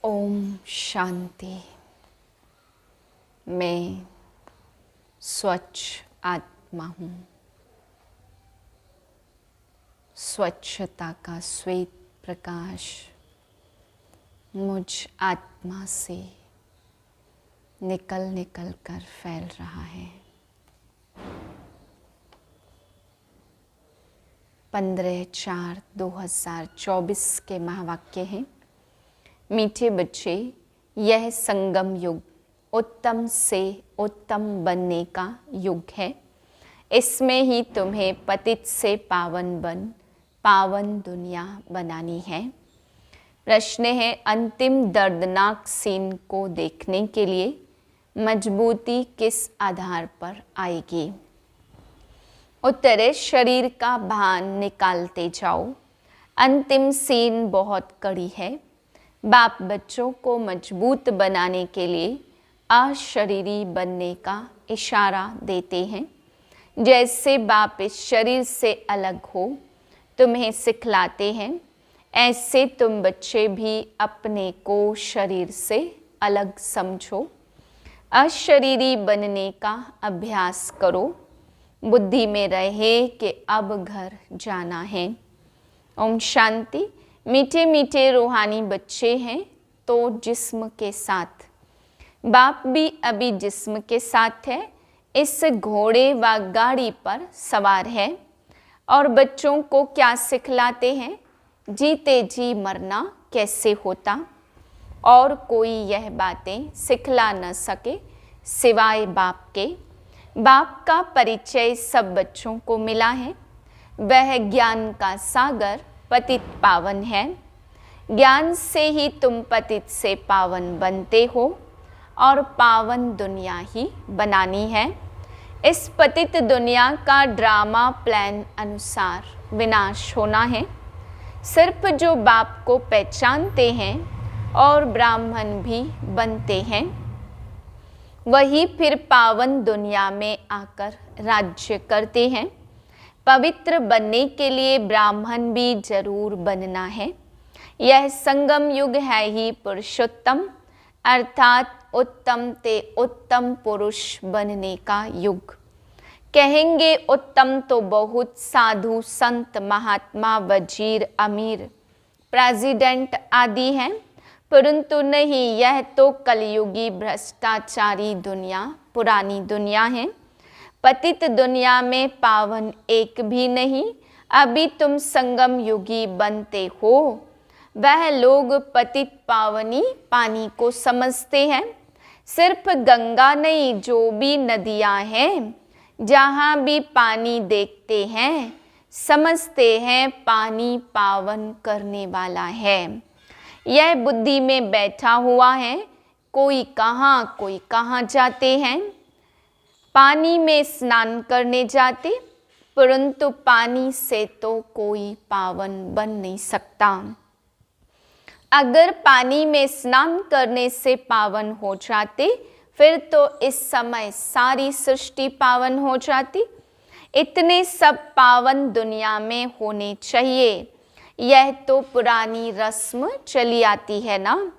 ओम शांति। मैं स्वच्छ आत्मा हूँ। स्वच्छता का श्वेत प्रकाश मुझ आत्मा से निकल निकल कर फैल रहा है। 15/4/2024 के महावाक्य हैं। मीठे बच्चे, यह संगम युग उत्तम से उत्तम बनने का युग है। इसमें ही तुम्हें पतित से पावन बन पावन दुनिया बनानी है। प्रश्न है, अंतिम दर्दनाक सीन को देखने के लिए मजबूती किस आधार पर आएगी? उत्तर है, शरीर का भान निकालते जाओ। अंतिम सीन बहुत कड़ी है। बाप बच्चों को मजबूत बनाने के लिए अशरीरी बनने का इशारा देते हैं। जैसे बाप इस शरीर से अलग हो तुम्हें सिखलाते हैं, ऐसे तुम बच्चे भी अपने को शरीर से अलग समझो। अशरीरी बनने का अभ्यास करो। बुद्धि में रहे कि अब घर जाना है। ओम शांति। मीठे मीठे रूहानी बच्चे हैं तो जिस्म के साथ। बाप भी अभी जिस्म के साथ है, इस घोड़े व गाड़ी पर सवार है। और बच्चों को क्या सिखलाते हैं? जीते जी मरना कैसे होता। और कोई यह बातें सिखला न सके सिवाय बाप के। बाप का परिचय सब बच्चों को मिला है। वह ज्ञान का सागर पतित पावन है। ज्ञान से ही तुम पतित से पावन बनते हो और पावन दुनिया ही बनानी है। इस पतित दुनिया का ड्रामा प्लान अनुसार विनाश होना है। सिर्फ जो बाप को पहचानते हैं और ब्राह्मण भी बनते हैं, वही फिर पावन दुनिया में आकर राज्य करते हैं। पवित्र बनने के लिए ब्राह्मण भी जरूर बनना है। यह संगम युग है ही पुरुषोत्तम, अर्थात उत्तम ते उत्तम पुरुष बनने का युग। कहेंगे उत्तम तो बहुत साधु संत महात्मा वजीर अमीर प्रेसिडेंट आदि हैं, परंतु नहीं, यह तो कलयुगी भ्रष्टाचारी दुनिया पुरानी दुनिया है। पतित दुनिया में पावन एक भी नहीं। अभी तुम संगम युगी बनते हो। वह लोग पतित पावनी पानी को समझते हैं। सिर्फ गंगा नहीं, जो भी नदियां हैं, जहाँ भी पानी देखते हैं, समझते हैं पानी पावन करने वाला है। यह बुद्धि में बैठा हुआ है। कोई कहाँ जाते हैं। पानी में स्नान करने जाते, परंतु पानी से तो कोई पावन बन नहीं सकता। अगर पानी में स्नान करने से पावन हो जाते, फिर तो इस समय सारी सृष्टि पावन हो जाती। इतने सब पावन दुनिया में होने चाहिए। यह तो पुरानी रस्म चली आती है ना।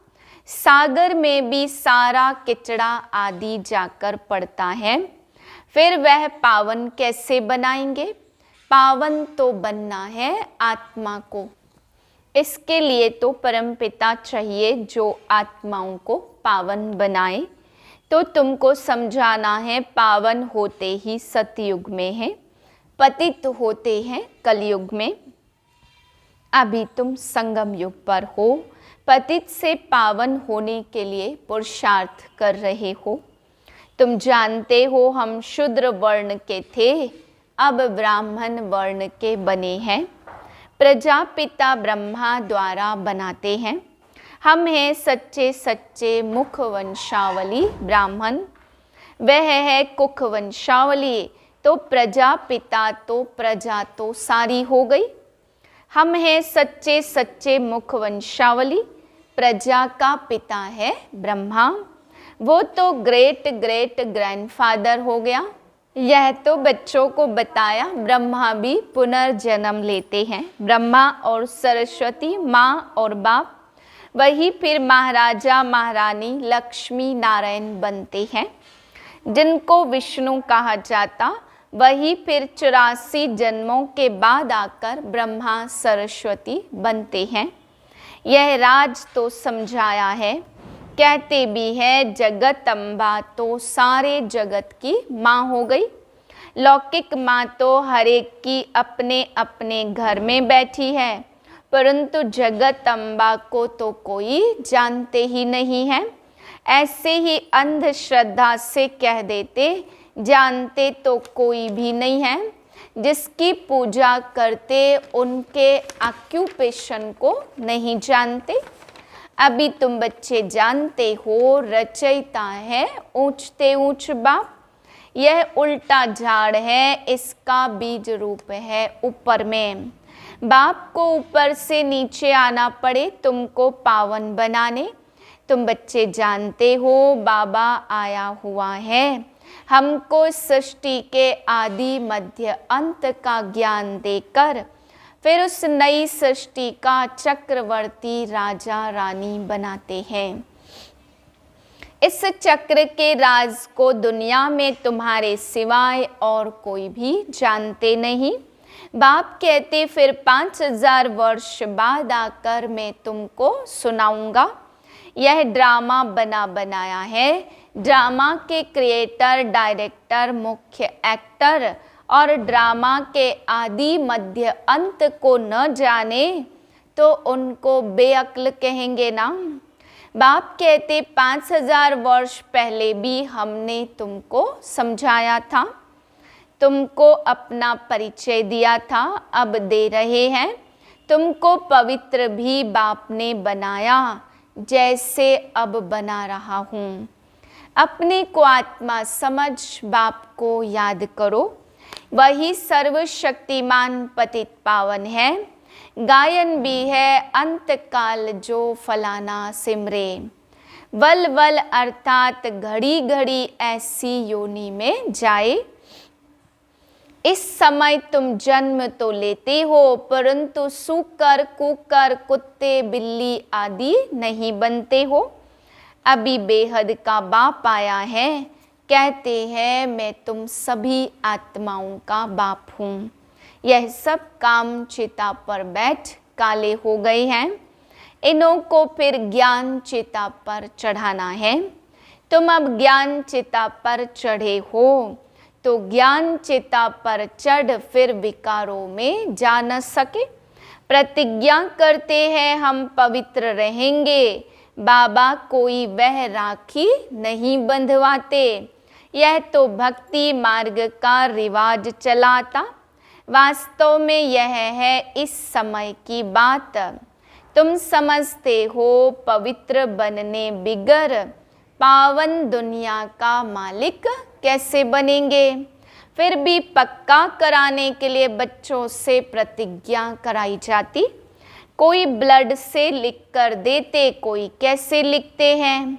सागर में भी सारा किचड़ा आदि जाकर पड़ता है, फिर वह पावन कैसे बनाएंगे? पावन तो बनना है आत्मा को। इसके लिए तो परमपिता चाहिए जो आत्माओं को पावन बनाए। तो तुमको समझाना है, पावन होते ही सतयुग में है, पतित होते हैं कलयुग में। अभी तुम संगम युग पर हो। पतित से पावन होने के लिए पुरुषार्थ कर रहे हो। तुम जानते हो हम शूद्र वर्ण के थे, अब ब्राह्मण वर्ण के बने हैं। प्रजापिता ब्रह्मा द्वारा बनाते हैं। हम हैं सच्चे सच्चे मुख वंशावली ब्राह्मण। वह है कुख वंशावली। तो प्रजापिता तो प्रजा तो सारी हो गई। हम हैं सच्चे सच्चे मुख वंशावली। प्रजा का पिता है ब्रह्मा। वो तो ग्रेट ग्रेट ग्रैंडफादर हो गया। यह तो बच्चों को बताया, ब्रह्मा भी पुनर्जन्म लेते हैं। ब्रह्मा और सरस्वती माँ और बाप वही फिर महाराजा महारानी लक्ष्मी नारायण बनते हैं। जिनको विष्णु कहा जाता वही फिर 84 जन्मों के बाद आकर ब्रह्मा सरस्वती बनते हैं। यह राज तो समझाया है, कहते भी है जगत अम्बा तो सारे जगत की माँ हो गई। लौकिक माँ तो हर एक की अपने अपने घर में बैठी है, परंतु जगत अम्बा को तो कोई जानते ही नहीं है। ऐसे ही अंधश्रद्धा से कह देते जानते तो कोई भी नहीं है। जिसकी पूजा करते उनके ऑक्यूपेशन को नहीं जानते। अभी तुम बच्चे जानते हो रचयिता है ऊंचते ऊंच बाप। यह उल्टा झाड़ है, इसका बीज रूप है ऊपर में। बाप को ऊपर से नीचे आना पड़े तुमको पावन बनाने। तुम बच्चे जानते हो बाबा आया हुआ है हमको सृष्टि के आदि मध्य अंत का ज्ञान देकर फिर उस नई सृष्टि का चक्रवर्ती राजा रानी बनाते हैं। इस चक्र के राज को दुनिया में तुम्हारे सिवाय और कोई भी जानते नहीं। बाप कहते फिर 5000 वर्ष बाद आकर मैं तुमको सुनाऊंगा। यह ड्रामा बना बनाया है। ड्रामा के क्रिएटर, डायरेक्टर, मुख्य एक्टर और ड्रामा के आदि मध्य अंत को न जाने तो उनको बेअक्ल कहेंगे ना। बाप कहते 5000 वर्ष पहले भी हमने तुमको समझाया था, तुमको अपना परिचय दिया था, अब दे रहे हैं। तुमको पवित्र भी बाप ने बनाया जैसे अब बना रहा हूँ। अपने को आत्मा समझ बाप को याद करो। वही सर्वशक्तिमान पतित पावन है। गायन भी है अंतकाल जो फलाना सिमरे। वल वल अर्थात घड़ी घड़ी ऐसी योनि में जाए। इस समय तुम जन्म तो लेते हो, परंतु सूकर कुकर कुत्ते बिल्ली आदि नहीं बनते हो। अभी बेहद का बाप आया है, कहते हैं मैं तुम सभी आत्माओं का बाप हूँ। यह सब काम चिता पर बैठ काले हो गए हैं। इन्हों को फिर ज्ञान चिता पर चढ़ाना है। तुम अब ज्ञान चिता पर चढ़े हो तो ज्ञान चिता पर चढ़ फिर विकारों में जा न सके। प्रतिज्ञा करते हैं हम पवित्र रहेंगे, बाबा कोई वह राखी नहीं बंधवाते। यह तो भक्ति मार्ग का रिवाज चलाता। वास्तव में यह है इस समय की बात। तुम समझते हो पवित्र बनने बिगर पावन दुनिया का मालिक कैसे बनेंगे। फिर भी पक्का कराने के लिए बच्चों से प्रतिज्ञा कराई जाती। कोई ब्लड से लिख कर देते, कोई कैसे लिखते हैं।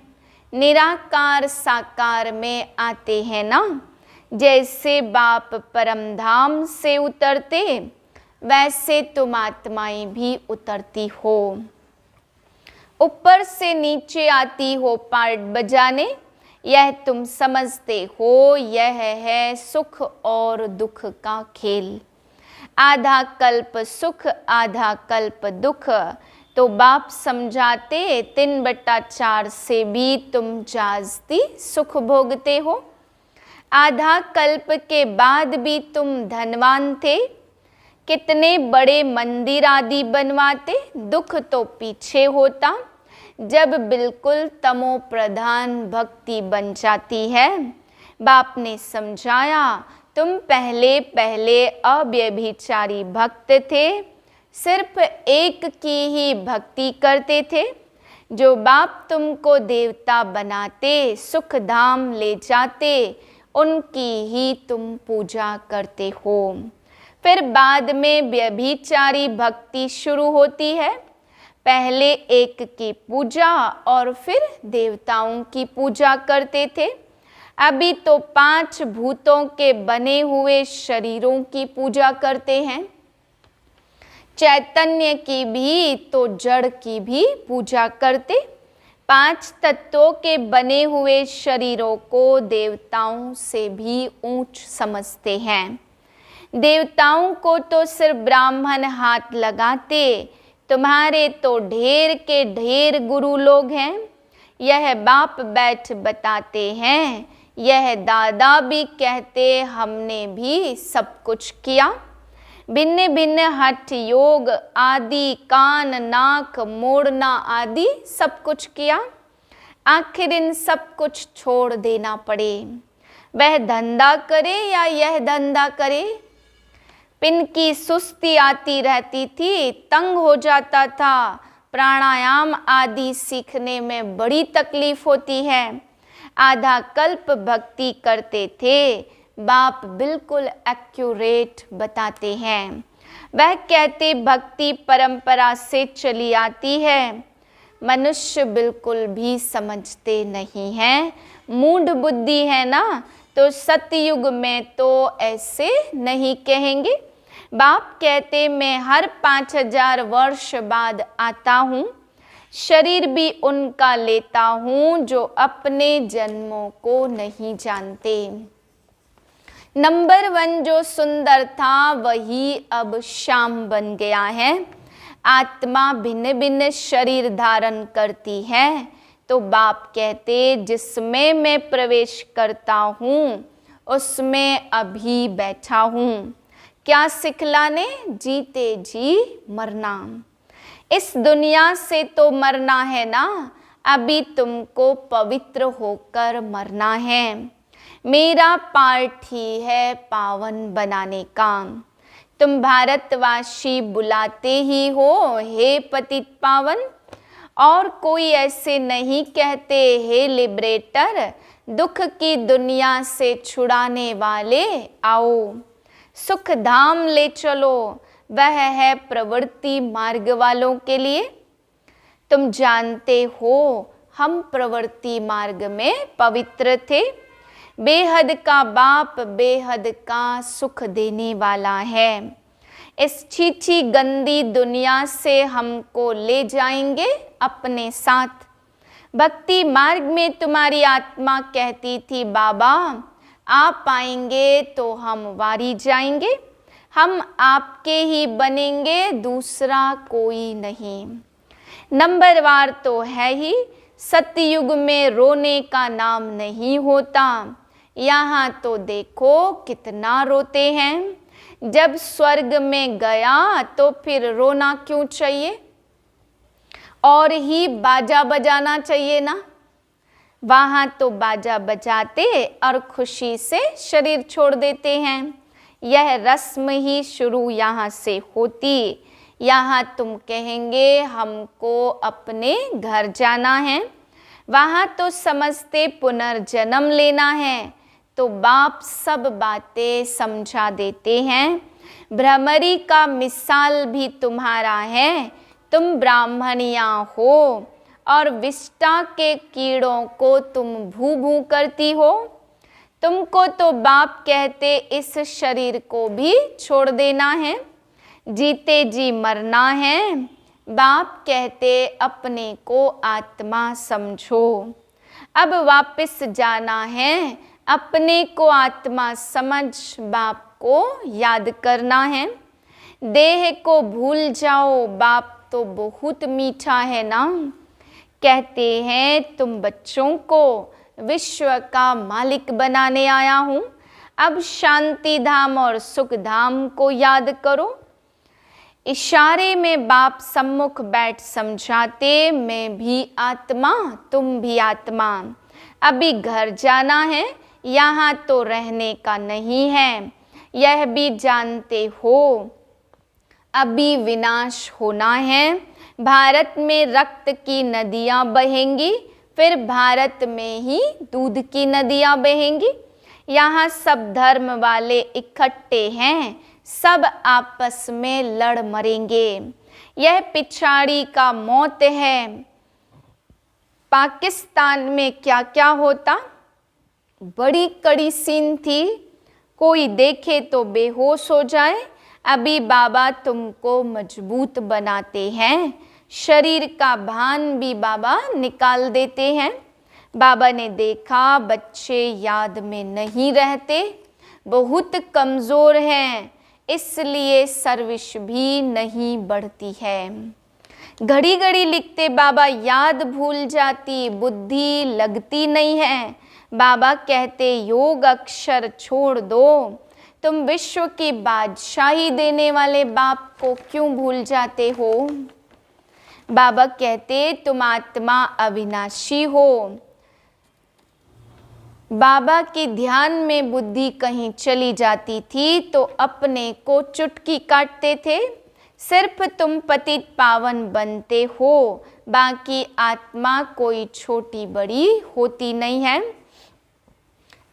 निराकार साकार में आते हैं ना। जैसे बाप परमधाम से उतरते वैसे तुम आत्माएं भी उतरती हो। ऊपर से नीचे आती हो पार्ट बजाने। यह तुम समझते हो, यह है सुख और दुख का खेल। आधा कल्प सुख आधा कल्प दुख। तो बाप समझाते 3/4 से भी तुम जास्ती सुख भोगते हो। आधा कल्प के बाद भी तुम धनवान थे। कितने बड़े मंदिर आदि बनवाते, दुख तो पीछे होता जब बिल्कुल तमो प्रधान भक्ति बन जाती है। बाप ने समझाया तुम पहले पहले अव्यभिचारी भक्त थे, सिर्फ एक की ही भक्ति करते थे। जो बाप तुमको देवता बनाते, सुख धाम ले जाते, उनकी ही तुम पूजा करते हो। फिर बाद में व्यभिचारी भक्ति शुरू होती है। पहले एक की पूजा और फिर देवताओं की पूजा करते थे। अभी तो 5 भूतों के बने हुए शरीरों की पूजा करते हैं। चैतन्य की भी तो जड़ की भी पूजा करते। 5 तत्वों के बने हुए शरीरों को देवताओं से भी ऊंच समझते हैं। देवताओं को तो सिर्फ ब्राह्मण हाथ लगाते, तुम्हारे तो ढेर के ढेर गुरु लोग हैं। यह बाप बैठ बताते हैं, यह दादा भी कहते, हमने भी सब कुछ किया। भिन्न भिन्न हठ योग आदि, कान नाक मोड़ना आदि सब कुछ किया। आखिर इन सब कुछ छोड़ देना पड़े। वह धंधा करे या यह धंधा करे। पिन की सुस्ती आती रहती थी, तंग हो जाता था। प्राणायाम आदि सीखने में बड़ी तकलीफ होती है। आधा कल्प भक्ति करते थे, बाप बिल्कुल एक्यूरेट बताते हैं। वह कहते भक्ति परंपरा से चली आती है। मनुष्य बिल्कुल भी समझते नहीं हैं, मूढ़ बुद्धि है ना, तो सतयुग में तो ऐसे नहीं कहेंगे। बाप कहते मैं हर 5000 वर्ष बाद आता हूँ, शरीर भी उनका लेता हूँ जो अपने जन्मों को नहीं जानते। नंबर 1 जो सुंदर था वही अब श्याम बन गया है। आत्मा भिन्न भिन्न शरीर धारण करती है, तो बाप कहते जिसमें मैं प्रवेश करता हूँ उसमें अभी बैठा हूँ। क्या सिखलाने? जीते जी मरना। इस दुनिया से तो मरना है ना, अभी तुमको पवित्र होकर मरना है। मेरा पार्ट ही है पावन बनाने का। तुम भारतवासी बुलाते ही हो हे पतित पावन, और कोई ऐसे नहीं कहते हे लिबरेटर, दुख की दुनिया से छुड़ाने वाले आओ, सुख धाम ले चलो। वह है प्रवृत्ति मार्ग वालों के लिए। तुम जानते हो हम प्रवृत्ति मार्ग में पवित्र थे। बेहद का बाप बेहद का सुख देने वाला है। इस छीछी गंदी दुनिया से हमको ले जाएंगे अपने साथ। भक्ति मार्ग में तुम्हारी आत्मा कहती थी बाबा आप आएंगे तो हम वारी जाएंगे, हम आपके ही बनेंगे, दूसरा कोई नहीं। नंबरवार तो है ही, सतयुग में रोने का नाम नहीं होता। यहाँ तो देखो कितना रोते हैं। जब स्वर्ग में गया तो फिर रोना क्यों चाहिए, और ही बाजा बजाना चाहिए ना। वहाँ तो बाजा बजाते और खुशी से शरीर छोड़ देते हैं। यह रस्म ही शुरू यहाँ से होती। यहाँ तुम कहेंगे हमको अपने घर जाना है, वहाँ तो समझते पुनर्जन्म लेना है। तो बाप सब बातें समझा देते हैं। भ्रमरी का मिसाल भी तुम्हारा है। तुम ब्राह्मणिया हो और विष्टा के कीड़ों को तुम भू भू करती हो। तुमको तो बाप कहते इस शरीर को भी छोड़ देना है, जीते जी मरना है। बाप कहते अपने को आत्मा समझो। अब वापस जाना है, अपने को आत्मा समझ बाप को याद करना है। देह को भूल जाओ, बाप तो बहुत मीठा है ना। कहते हैं तुम बच्चों को विश्व का मालिक बनाने आया हूँ। अब शांति धाम और सुख धाम को याद करो। इशारे में बाप सम्मुख बैठ समझाते मैं भी आत्मा तुम भी आत्मा। अभी घर जाना है, यहाँ तो रहने का नहीं है, यह भी जानते हो। अभी विनाश होना है। भारत में रक्त की नदियाँ बहेंगी, फिर भारत में ही दूध की नदियाँ बहेंगी। यहाँ सब धर्म वाले इकट्ठे हैं, सब आपस में लड़ मरेंगे। यह पिछाड़ी का मौत है। पाकिस्तान में क्या क्या होता, बड़ी कड़ी सीन थी। कोई देखे तो बेहोश हो जाए। अभी बाबा तुमको मजबूत बनाते हैं, शरीर का भान भी बाबा निकाल देते हैं। बाबा ने देखा बच्चे याद में नहीं रहते, बहुत कमज़ोर हैं, इसलिए सर्विस भी नहीं बढ़ती है। घड़ी घड़ी लिखते बाबा याद भूल जाती, बुद्धि लगती नहीं है। बाबा कहते योग अक्षर छोड़ दो, तुम विश्व की बादशाही देने वाले बाप को क्यों भूल जाते हो। बाबा कहते तुम आत्मा अविनाशी हो। बाबा के ध्यान में बुद्धि कहीं चली जाती थी तो अपने को चुटकी काटते थे। सिर्फ तुम पतित पावन बनते हो, बाकी आत्मा कोई छोटी बड़ी होती नहीं है।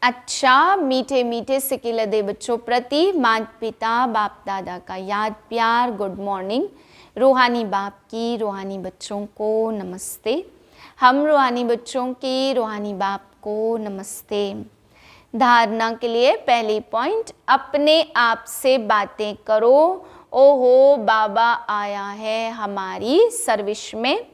अच्छा, मीठे मीठे सिकिलदे बच्चों प्रति माता पिता बाप दादा का याद प्यार गुड मॉर्निंग। रूहानी बाप की रूहानी बच्चों को नमस्ते। हम रूहानी बच्चों की रूहानी बाप को नमस्ते। धारणा के लिए पहली पॉइंट, अपने आप से बातें करो। ओहो बाबा आया है हमारी सर्विस में,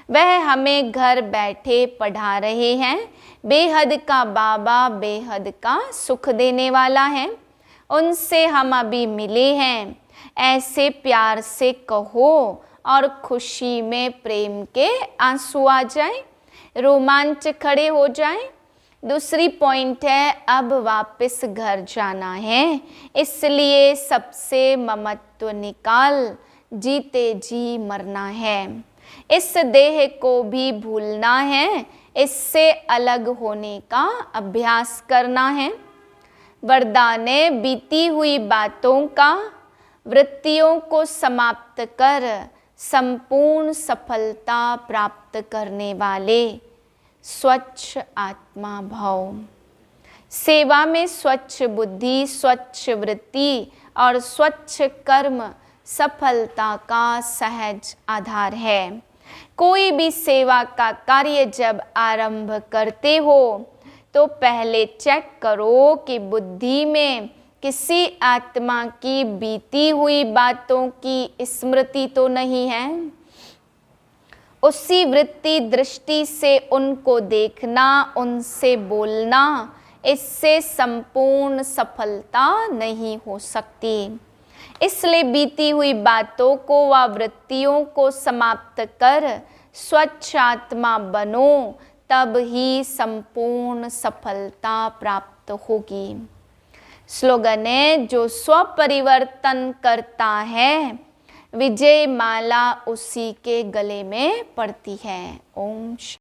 वह हमें घर बैठे पढ़ा रहे हैं। बेहद का बाबा बेहद का सुख देने वाला है, उनसे हम अभी मिले हैं। ऐसे प्यार से कहो और खुशी में प्रेम के आंसू आ जाए, रोमांच खड़े हो जाए। दूसरी पॉइंट है, अब वापस घर जाना है, इसलिए सबसे ममत्व निकाल, जीते जी मरना है। इस देह को भी भूलना है, इससे अलग होने का अभ्यास करना है। वरदान बीती हुई बातों का, वृत्तियों को समाप्त कर संपूर्ण सफलता प्राप्त करने वाले स्वच्छ आत्मा भाव। सेवा में स्वच्छ बुद्धि, स्वच्छ वृत्ति और स्वच्छ कर्म सफलता का सहज आधार है। कोई भी सेवा का कार्य जब आरंभ करते हो तो पहले चेक करो कि बुद्धि में किसी आत्मा की बीती हुई बातों की स्मृति तो नहीं है। उसी वृत्ति दृष्टि से उनको देखना, उनसे बोलना, इससे संपूर्ण सफलता नहीं हो सकती। इसलिए बीती हुई बातों को व वृत्तियों को समाप्त कर स्वच्छ आत्मा बनो, तब ही संपूर्ण सफलता प्राप्त होगी। स्लोगन है, जो स्वपरिवर्तन करता है विजय माला उसी के गले में पड़ती है। ओम